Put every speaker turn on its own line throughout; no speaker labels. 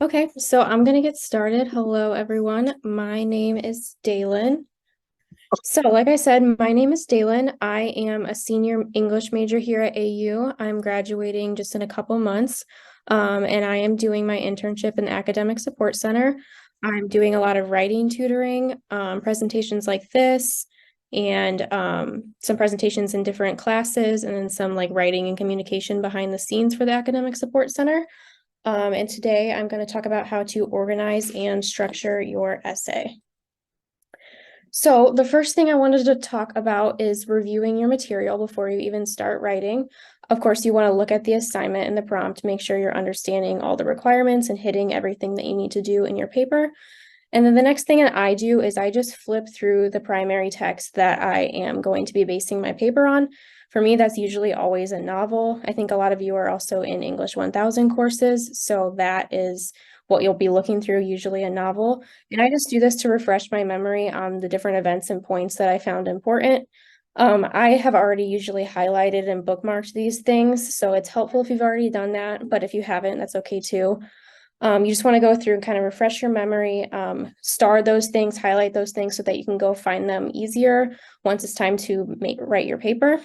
Okay, so I'm going to get started. Hello, everyone. My name is Dalin. So, like I said, my name is Dalin. I am a senior English major here at AU. I'm graduating just in a couple months, and I am doing my internship in the Academic Support Center. I'm doing a lot of writing tutoring, presentations like this, and some presentations in different classes, and then some like writing and communication behind the scenes for the Academic Support Center. And today I'm going to talk about how to organize and structure your essay. So the first thing I wanted to talk about is reviewing your material before you even start writing. Of course, you want to look at the assignment and the prompt, make sure you're understanding all the requirements and hitting everything that you need to do in your paper. And then the next thing that I do is I just flip through the primary text that I am going to be basing my paper on. For me, that's usually always a novel. I think a lot of you are also in English 1000 courses, so that is what you'll be looking through, usually a novel. And I just do this to refresh my memory on the different events and points that I found important. I have already usually highlighted and bookmarked these things, so it's helpful if you've already done that, but if you haven't, that's okay too. You just want to go through and kind of refresh your memory, star those things, highlight those things so that you can go find them easier once it's time to write your paper.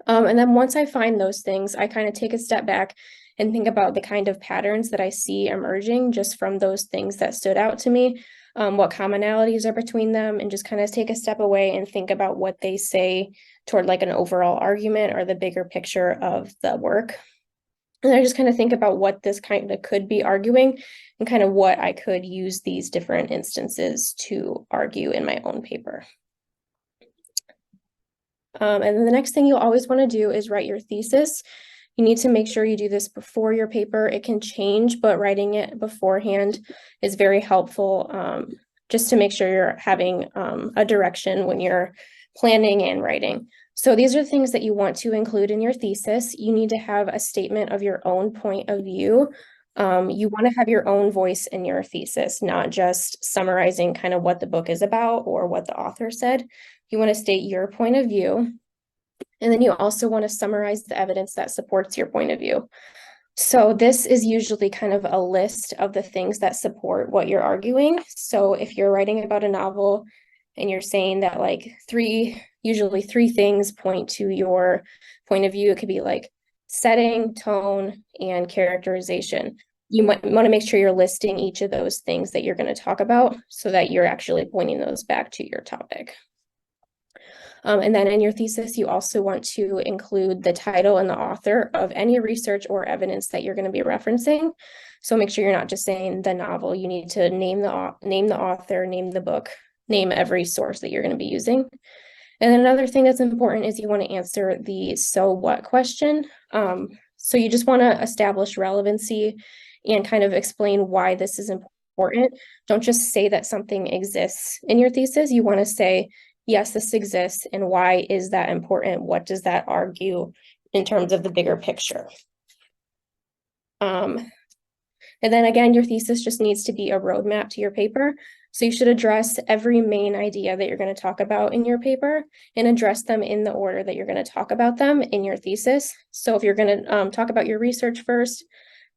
And then once I find those things, I kind of take a step back and think about the kind of patterns that I see emerging just from those things that stood out to me, what commonalities are between them, and just kind of take a step away and think about what they say toward like an overall argument or the bigger picture of the work. And I just kind of think about what this kind of could be arguing and kind of what I could use these different instances to argue in my own paper. And then the next thing you'll always want to do is write your thesis. You need to make sure you do this before your paper. It can change, but writing it beforehand is very helpful, just to make sure you're having a direction when you're planning and writing. So these are things that you want to include in your thesis. You need to have a statement of your own point of view. You want to have your own voice in your thesis, not just summarizing kind of what the book is about or what the author said. You want to state your point of view. And then you also want to summarize the evidence that supports your point of view. So this is usually kind of a list of the things that support what you're arguing. So if you're writing about a novel and you're saying that like usually three things point to your point of view, it could be like setting, tone, and characterization. You might want to make sure you're listing each of those things that you're going to talk about so that you're actually pointing those back to your topic. And then in your thesis, you also want to include the title and the author of any research or evidence that you're going to be referencing. So make sure you're not just saying the novel. You need to name the author, name the book, name every source that you're going to be using. And then another thing that's important is you want to answer the so what question. So you just want to establish relevancy and kind of explain why this is important. Don't just say that something exists in your thesis. You want to say, yes, this exists, and why is that important? What does that argue in terms of the bigger picture? And then again, your thesis just needs to be a roadmap to your paper. So you should address every main idea that you're going to talk about in your paper and address them in the order that you're going to talk about them in your thesis. So if you're going to talk about your research first,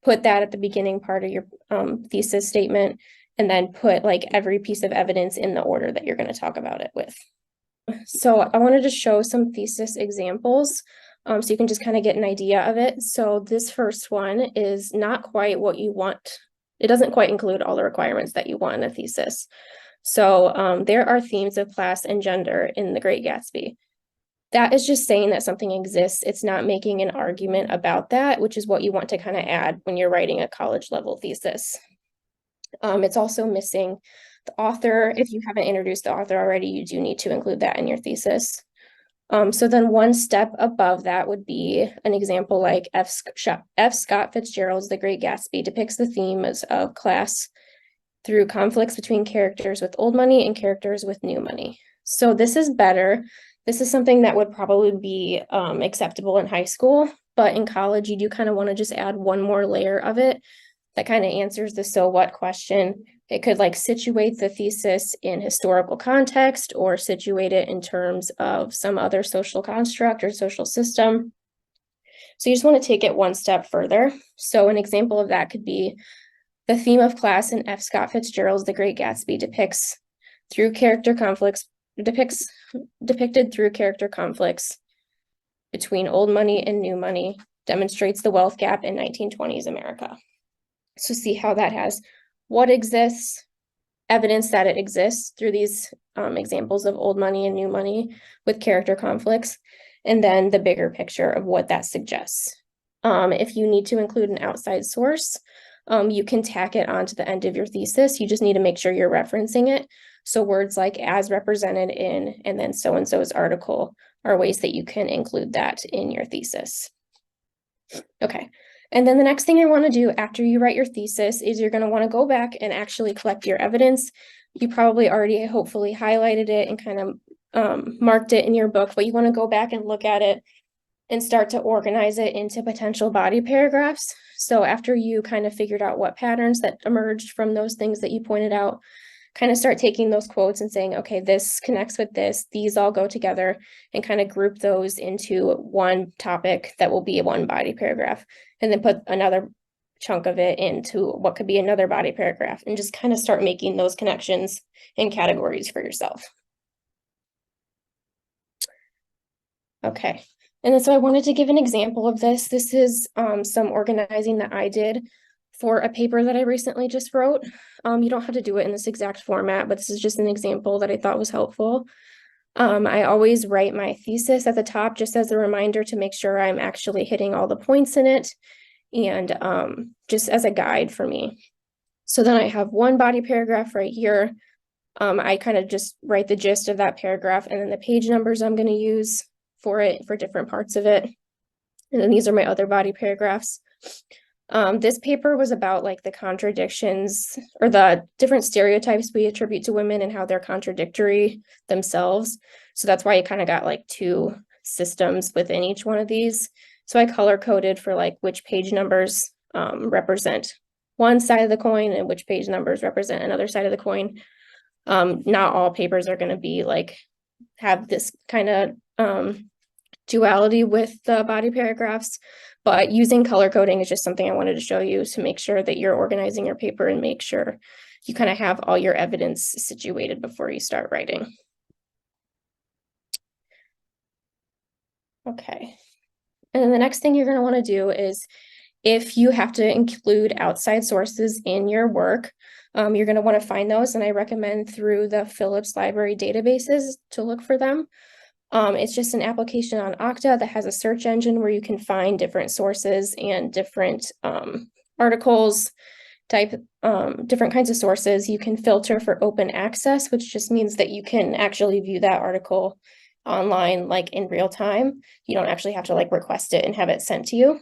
put that at the beginning part of your thesis statement, and then put like every piece of evidence in the order that you're going to talk about it with. So I wanted to show some thesis examples so you can just kind of get an idea of it. So this first one is not quite what you want. It doesn't quite include all the requirements that you want in a thesis. So there are themes of class and gender in The Great Gatsby. That is just saying that something exists. It's not making an argument about that, which is what you want to kind of add when you're writing a college level thesis. It's also missing the author. If you haven't introduced the author already, you do need to include that in your thesis. So then one step above that would be an example like F. Scott Fitzgerald's The Great Gatsby depicts the themes of class through conflicts between characters with old money and characters with new money. So this is better. This is something that would probably be acceptable in high school, but in college, you do kind of want to just add one more layer of it that kind of answers the so what question. It could like situate the thesis in historical context or situate it in terms of some other social construct or social system. So you just want to take it one step further. So an example of that could be The theme of class in F. Scott Fitzgerald's The Great Gatsby depicted through character conflicts between old money and new money, demonstrates the wealth gap in 1920s America. So see how that has what exists, evidence that it exists through these examples of old money and new money with character conflicts, and then the bigger picture of what that suggests. If you need to include an outside source, you can tack it onto the end of your thesis. You just need to make sure you're referencing it. So words like as represented in, and then so-and-so's article are ways that you can include that in your thesis. Okay. And then the next thing you want to do after you write your thesis is you're going to want to go back and actually collect your evidence. You probably already hopefully highlighted it and kind of marked it in your book, but you want to go back and look at it and start to organize it into potential body paragraphs. So after you kind of figured out what patterns that emerged from those things that you pointed out, kind of start taking those quotes and saying, okay, this connects with this, these all go together, and kind of group those into one topic that will be one body paragraph, and then put another chunk of it into what could be another body paragraph, and just kind of start making those connections and categories for yourself. Okay. And then so I wanted to give an example of this. This is some organizing that I did for a paper that I recently just wrote. You don't have to do it in this exact format, but this is just an example that I thought was helpful. I always write my thesis at the top just as a reminder to make sure I'm actually hitting all the points in it, and just as a guide for me. So then I have one body paragraph right here. I kind of just write the gist of that paragraph and then the page numbers I'm going to use for it for different parts of it. And then these are my other body paragraphs. This paper was about like the contradictions or the different stereotypes we attribute to women and how they're contradictory themselves. So that's why you kind of got like two systems within each one of these. So I color coded for like which page numbers represent one side of the coin and which page numbers represent another side of the coin. Not all papers are going to be like have this kind of duality with the body paragraphs, but using color coding is just something I wanted to show you to make sure that you're organizing your paper and make sure you kind of have all your evidence situated before you start writing. Okay. And then the next thing you're going to want to do is if you have to include outside sources in your work, you're going to want to find those, and I recommend through the Phillips Library databases to look for them. It's just an application on Okta that has a search engine where you can find different sources and different articles, different kinds of sources. You can filter for open access, which just means that you can actually view that article online, like in real time. You don't actually have to like request it and have it sent to you.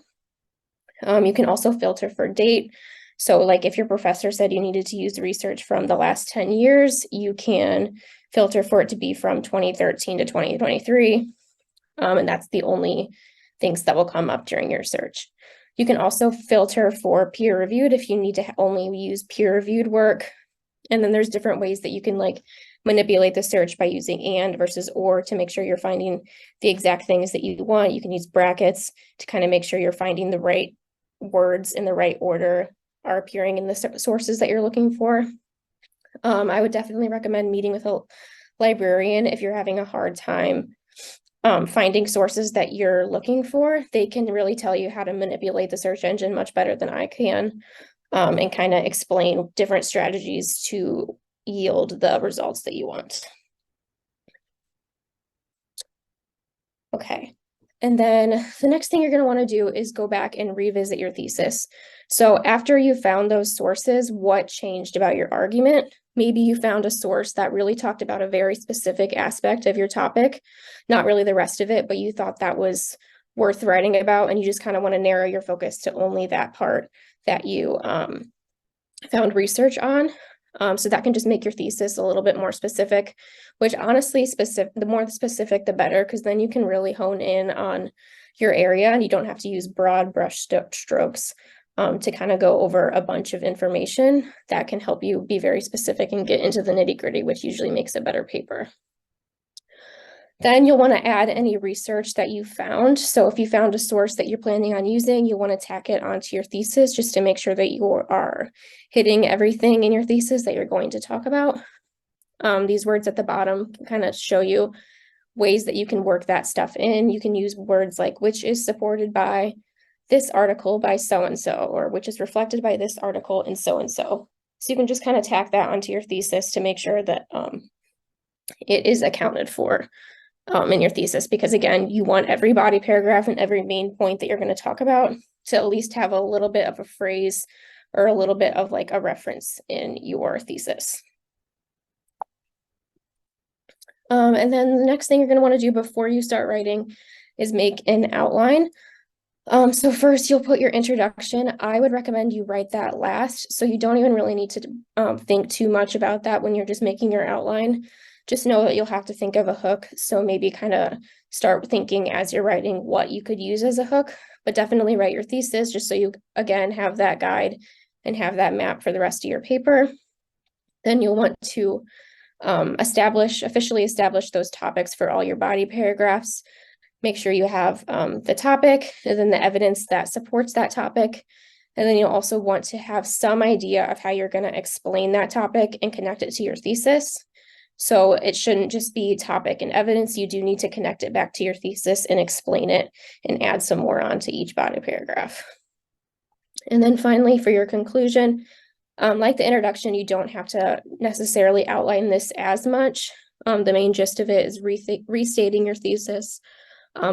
You can also filter for date. So like if your professor said you needed to use research from the last 10 years, you can filter for it to be from 2013 to 2023. And that's the only things that will come up during your search. You can also filter for peer reviewed if you need to only use peer reviewed work. And then there's different ways that you can like manipulate the search by using and versus or to make sure you're finding the exact things that you want. You can use brackets to kind of make sure you're finding the right words in the right order are appearing in the sources that you're looking for. I would definitely recommend meeting with a librarian if you're having a hard time finding sources that you're looking for. They can really tell you how to manipulate the search engine much better than I can, and kind of explain different strategies to yield the results that you want. Okay. And then the next thing you're going to want to do is go back and revisit your thesis. So after you found those sources, what changed about your argument? Maybe you found a source that really talked about a very specific aspect of your topic, not really the rest of it, but you thought that was worth writing about, and you just kind of want to narrow your focus to only that part that you found research on. So that can just make your thesis a little bit more specific, which honestly, the more specific, the better, because then you can really hone in on your area and you don't have to use broad brush strokes to kind of go over a bunch of information. That can help you be very specific and get into the nitty gritty, which usually makes a better paper. Then you'll want to add any research that you found. So if you found a source that you're planning on using, you want to tack it onto your thesis just to make sure that you are hitting everything in your thesis that you're going to talk about. These words at the bottom kind of show you ways that you can work that stuff in. You can use words like which is supported by this article by so-and-so, or which is reflected by this article in so-and-so. So you can just kind of tack that onto your thesis to make sure that it is accounted for in your thesis, because again, you want every body paragraph and every main point that you're going to talk about to at least have a little bit of a phrase or a little bit of like a reference in your thesis. And then the next thing you're going to want to do before you start writing is make an outline. So first you'll put your introduction. I would recommend you write that last, so you don't even really need to think too much about that when you're just making your outline. Just know that you'll have to think of a hook, so maybe kind of start thinking as you're writing what you could use as a hook, but definitely write your thesis just so you, again, have that guide and have that map for the rest of your paper. Then you'll want to officially establish those topics for all your body paragraphs. Make sure you have the topic and then the evidence that supports that topic. And then you'll also want to have some idea of how you're going to explain that topic and connect it to your thesis. So it shouldn't just be topic and evidence. You do need to connect it back to your thesis and explain it and add some more onto each body paragraph. And then finally, for your conclusion, like the introduction, you don't have to necessarily outline this as much. The main gist of it is restating your thesis,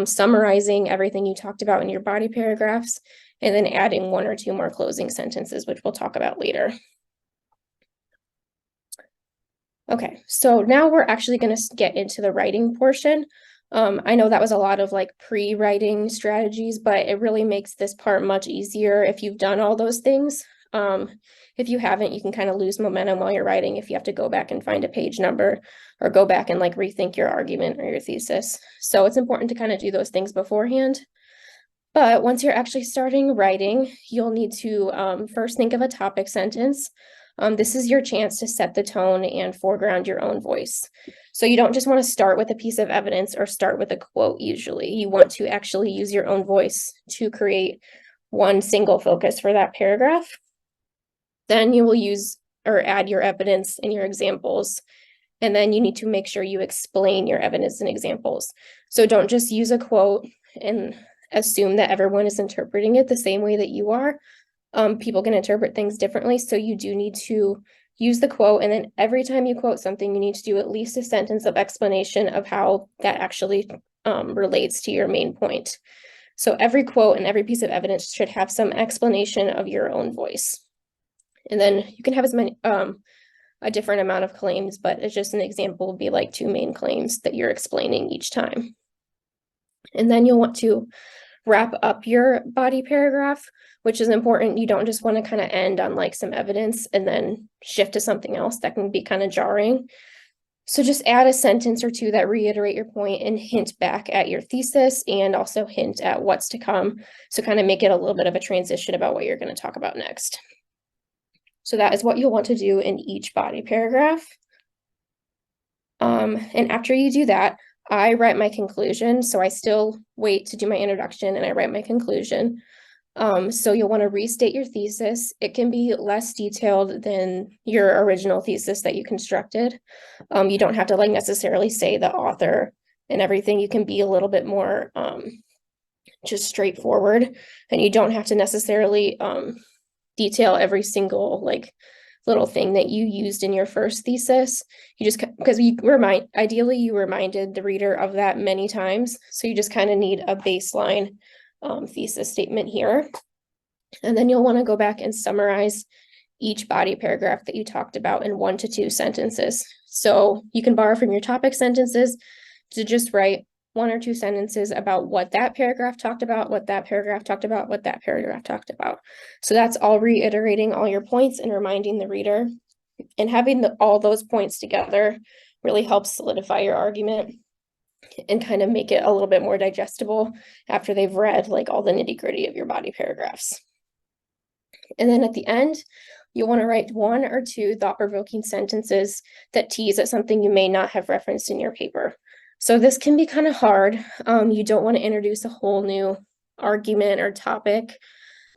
summarizing everything you talked about in your body paragraphs, and then adding 1 or 2 more closing sentences, which we'll talk about later. Okay, so now we're actually going to get into the writing portion. I know that was a lot of like pre-writing strategies, but it really makes this part much easier if you've done all those things. If you haven't, you can kind of lose momentum while you're writing if you have to go back and find a page number or go back and like rethink your argument or your thesis. So it's important to kind of do those things beforehand. But once you're actually starting writing, you'll need to first think of a topic sentence. This is your chance to set the tone and foreground your own voice. So you don't just want to start with a piece of evidence or start with a quote usually. You want to actually use your own voice to create one single focus for that paragraph. Then you will use or add your evidence and your examples. And then you need to make sure you explain your evidence and examples. So don't just use a quote and assume that everyone is interpreting it the same way that you are. People can interpret things differently. So you do need to use the quote. And then every time you quote something, you need to do at least a sentence of explanation of how that actually relates to your main point. So every quote and every piece of evidence should have some explanation of your own voice. And then you can have as many, a different amount of claims, but it's just an example would be like 2 main claims that you're explaining each time. And then you'll want to wrap up your body paragraph, which is important. You don't just want to kind of end on like some evidence and then shift to something else that can be kind of jarring. So just add a sentence or 2 that reiterate your point and hint back at your thesis and also hint at what's to come. So kind of make it a little bit of a transition about what you're going to talk about next. So that is what you'll want to do in each body paragraph. And after you do that, I write my conclusion. So I still wait to do my introduction and I write my conclusion. So you'll want to restate your thesis. It can be less detailed than your original thesis that you constructed. You don't have to like necessarily say the author and everything. You can be a little bit more just straightforward, and you don't have to necessarily detail every single like little thing that you used in your first thesis. You just, because ideally you reminded the reader of that many times. So you just kind of need a baseline thesis statement here. And then you'll want to go back and summarize each body paragraph that you talked about in 1 to 2 sentences. So you can borrow from your topic sentences to just write 1 or 2 sentences about what that paragraph talked about, what that paragraph talked about, what that paragraph talked about. So that's all reiterating all your points and reminding the reader. And having all those points together really helps solidify your argument and kind of make it a little bit more digestible after they've read like all the nitty-gritty of your body paragraphs. And then at the end, you'll want to write 1 or 2 thought-provoking sentences that tease at something you may not have referenced in your paper. So this can be kind of hard. You don't want to introduce a whole new argument or topic,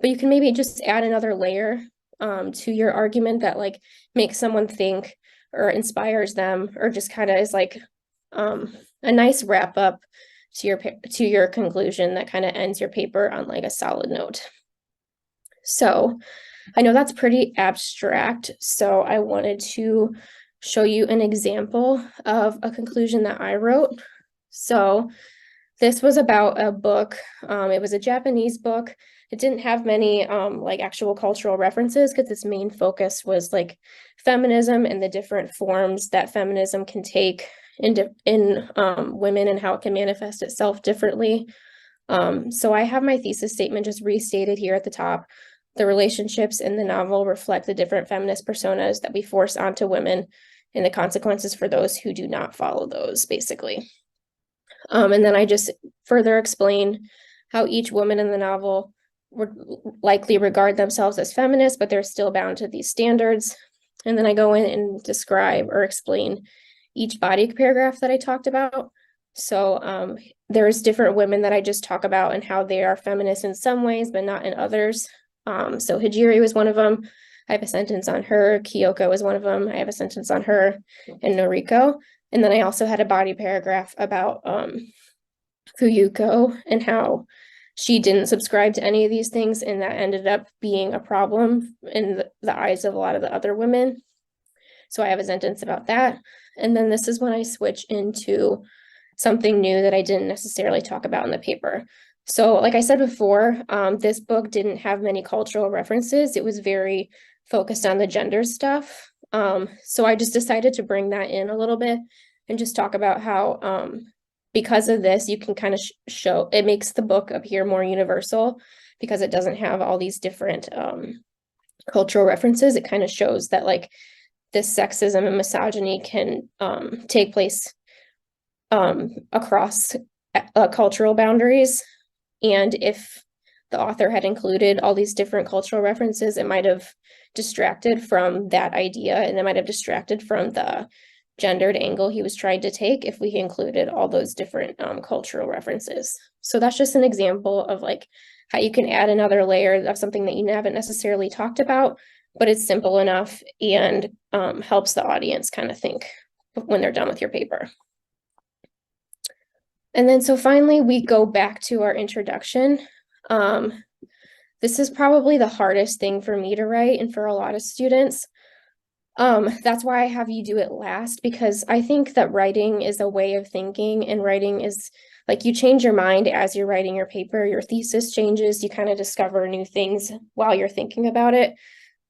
but you can maybe just add another layer to your argument that like makes someone think or inspires them or just kind of is like a nice wrap up to your conclusion that kind of ends your paper on like a solid note. So I know that's pretty abstract, so I wanted to show you an example of a conclusion that I wrote. So this was about a book. It was a Japanese book. It didn't have many like actual cultural references because its main focus was like feminism and the different forms that feminism can take in women and how it can manifest itself differently. So I have my thesis statement just restated here at the top. The relationships in the novel reflect the different feminist personas that we force onto women and the consequences for those who do not follow those, basically. And then I just further explain how each woman in the novel would likely regard themselves as feminists, but they're still bound to these standards. And then I go in and describe or explain each body paragraph that I talked about. So there's different women that I just talk about and how they are feminists in some ways, but not in others. So Hijiri was one of them. I have a sentence on her. Kyoko was one of them. I have a sentence on her and Noriko. And then I also had a body paragraph about Fuyuko and how she didn't subscribe to any of these things, and that ended up being a problem in the eyes of a lot of the other women. So I have a sentence about that. And then this is when I switch into something new that I didn't necessarily talk about in the paper. So like I said before, this book didn't have many cultural references. It was very focused on the gender stuff. So I just decided to bring that in a little bit and just talk about how because of this, you can kind of show, it makes the book appear more universal because it doesn't have all these different cultural references. It kind of shows that like this sexism and misogyny can take place across cultural boundaries. And if the author had included all these different cultural references, it might have distracted from that idea, and it might have distracted from the gendered angle he was trying to take if we included all those different cultural references. So that's just an example of like how you can add another layer of something that you haven't necessarily talked about, but it's simple enough and helps the audience kind of think when they're done with your paper. And then so finally, we go back to our introduction. This is probably the hardest thing for me to write and for a lot of students. That's why I have you do it last, because I think that writing is a way of thinking, and writing is like you change your mind as you're writing your paper, your thesis changes, you kind of discover new things while you're thinking about it.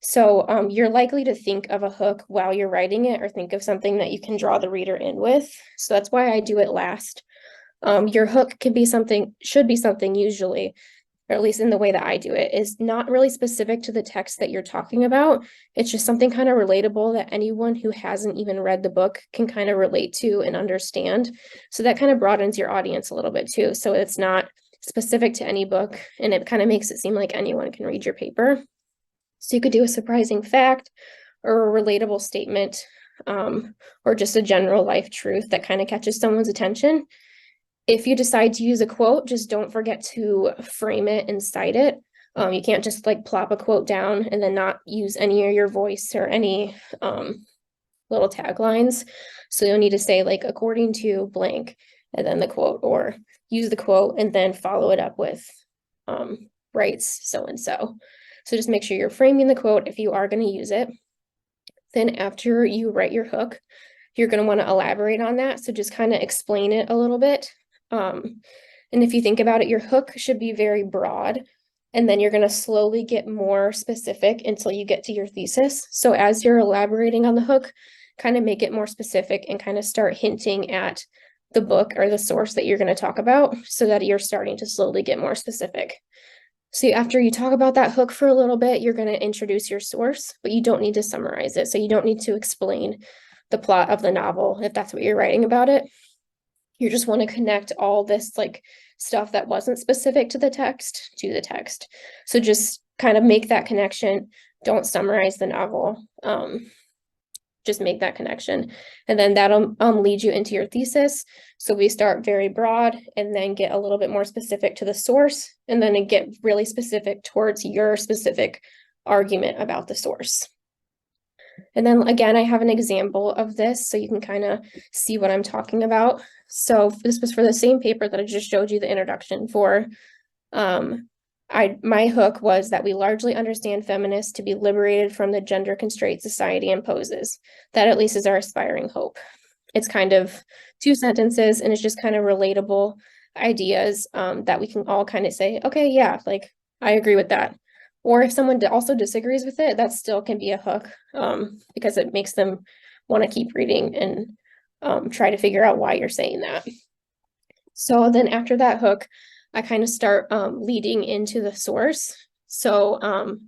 So you're likely to think of a hook while you're writing it or think of something that you can draw the reader in with. So that's why I do it last. Your hook can be something, should be something usually, or at least in the way that I do it, is not really specific to the text that you're talking about. It's just something kind of relatable that anyone who hasn't even read the book can kind of relate to and understand. So that kind of broadens your audience a little bit too. So it's not specific to any book, and it kind of makes it seem like anyone can read your paper. So you could do a surprising fact or a relatable statement, or just a general life truth that kind of catches someone's attention. If you decide to use a quote, just don't forget to frame it and cite it. You can't just like plop a quote down and then not use any of your voice or any little taglines. So you'll need to say like, according to blank, and then the quote, or use the quote and then follow it up with writes so-and-so. So just make sure you're framing the quote if you are going to use it. Then after you write your hook, you're going to want to elaborate on that. So just kind of explain it a little bit. And if you think about it, your hook should be very broad, and then you're going to slowly get more specific until you get to your thesis. So as you're elaborating on the hook, kind of make it more specific and kind of start hinting at the book or the source that you're going to talk about so that you're starting to slowly get more specific. So after you talk about that hook for a little bit, you're going to introduce your source, but you don't need to summarize it. So you don't need to explain the plot of the novel if that's what you're writing about it. You just want to connect all this like stuff that wasn't specific to the text to the text. So just kind of make that connection. Don't summarize the novel. just make that connection. And then that'll lead you into your thesis. So we start very broad and then get a little bit more specific to the source, and then get really specific towards your specific argument about the source. And then again, I have an example of this so you can kind of see what I'm talking about. So this was for the same paper that I just showed you the introduction for. My hook was that we largely understand feminists to be liberated from the gender constraint society imposes. That at least is our aspiring hope. It's kind of 2 sentences, and it's just kind of relatable ideas that we can all kind of say, okay, yeah, like I agree with that. Or if someone also disagrees with it, that still can be a hook because it makes them want to keep reading and try to figure out why you're saying that. So then after that hook, I kind of start leading into the source. So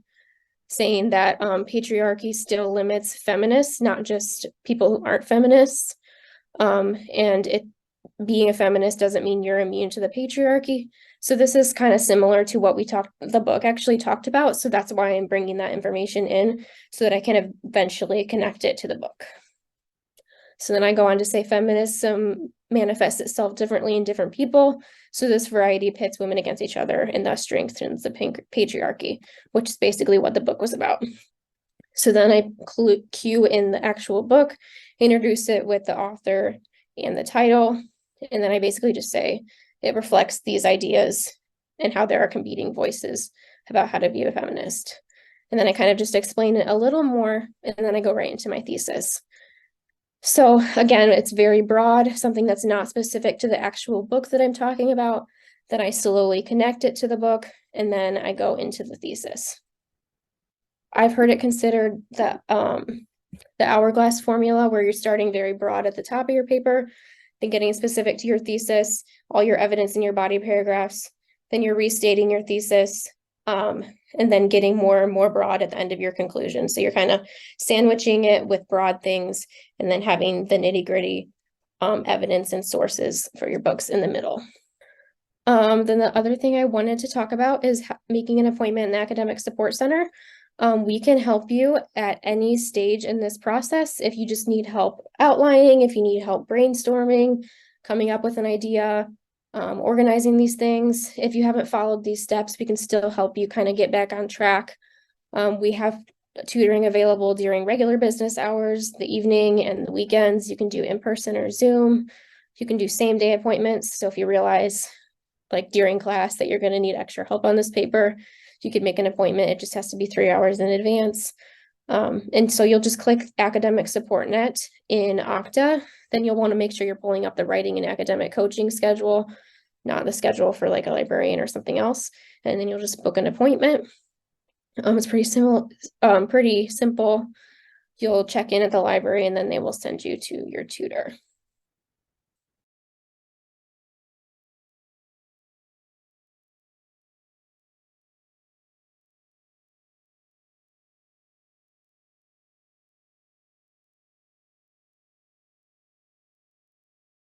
saying that patriarchy still limits feminists, not just people who aren't feminists. And being a feminist doesn't mean you're immune to the patriarchy. So this is kind of similar to what the book actually talked about. So that's why I'm bringing that information in so that I can eventually connect it to the book. So then I go on to say feminism manifests itself differently in different people. So this variety pits women against each other and thus strengthens the patriarchy, which is basically what the book was about. So then I cue in the actual book, introduce it with the author and the title. And then I basically just say it reflects these ideas and how there are competing voices about how to be a feminist. And then I kind of just explain it a little more, and then I go right into my thesis. So again, it's very broad, something that's not specific to the actual book that I'm talking about. Then I slowly connect it to the book, and then I go into the thesis. I've heard it considered the hourglass formula, where you're starting very broad at the top of your paper, then getting specific to your thesis, all your evidence in your body paragraphs, then you're restating your thesis, and then getting more and more broad at the end of your conclusion. So you're kind of sandwiching it with broad things and then having the nitty-gritty evidence and sources for your books in the middle. Then the other thing I wanted to talk about is making an appointment in the Academic Support Center. We can help you at any stage in this process. If you just need help outlining, if you need help brainstorming, coming up with an idea, organizing these things. If you haven't followed these steps, we can still help you kind of get back on track. We have tutoring available during regular business hours, the evening and the weekends. You can do in-person or Zoom. You can do same-day appointments. So if you realize like during class that you're going to need extra help on this paper, you could make an appointment. It just has to be 3 hours in advance. And so you'll just click Academic Support Net in Okta. Then you'll want to make sure you're pulling up the writing and academic coaching schedule, not the schedule for like a librarian or something else. And then you'll just book an appointment. It's pretty simple. You'll check in at the library and then they will send you to your tutor.